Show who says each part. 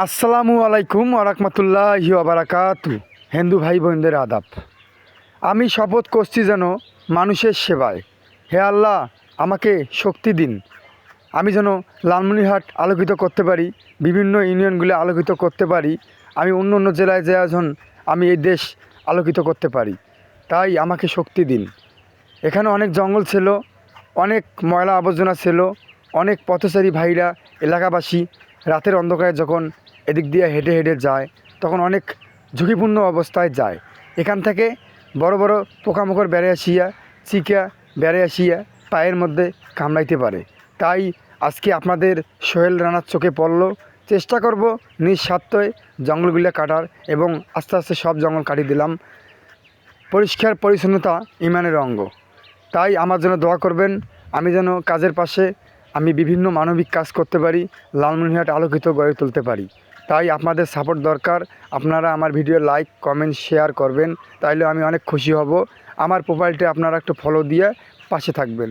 Speaker 1: আসসালামু আলাইকুম ওরহমতুল্লাহি ওবারাকাতু। হিন্দু ভাই বোনদের আদাব। আমি শপথ করছি যেন মানুষের সেবায়। হে আল্লাহ, আমাকে শক্তি দিন। আমি যেন লালমনিরহাট আলোকিত করতে পারি, বিভিন্ন ইউনিয়নগুলো আলোকিত করতে পারি। আমি অন্য অন্য জেলায় যেন আমি এই দেশ আলোকিত করতে পারি। তাই আমাকে শক্তি দিন। এখানে অনেক জঙ্গল ছিল, অনেক ময়লা আবর্জনা ছিল, অনেক পথচারী ভাইরা এলাকাবাসী রাতের অন্ধকারে যখন এদিক দিয়ে হেঁটে হেঁটে যায় তখন অনেক ঝুঁকিপূর্ণ অবস্থায় যায়। এখান থেকে বড় বড় পোকামাকড় বেড়ে আসিয়া চিকা বেড়ে আসিয়া পায়ের মধ্যে কামড়াইতে পারে। তাই আজকে আপনাদের সোহেল রানার চোখে পড়ল। চেষ্টা করব নিজ স্বার্থে জঙ্গলগুলো কাটার, এবং আস্তে আস্তে সব জঙ্গল কাটিয়ে দিলাম। পরিষ্কার পরিচ্ছন্নতা ইমানের অঙ্গ। তাই আমার জন্য দোয়া করবেন, আমি যেন কাজের পাশে আমি বিভিন্ন মানবিক কাজ করতে পারি, লালমনিরহাট আলোকিত গড়ে তুলতে পারি। তাই আপনাদের সাপোর্ট দরকার। আপনারা আমার ভিডিও লাইক কমেন্ট শেয়ার করবেন, তাইলে আমি অনেক খুশি হব। আমার প্রোফাইলটা আপনারা একটু ফলো দিয়ে পাশে থাকবেন।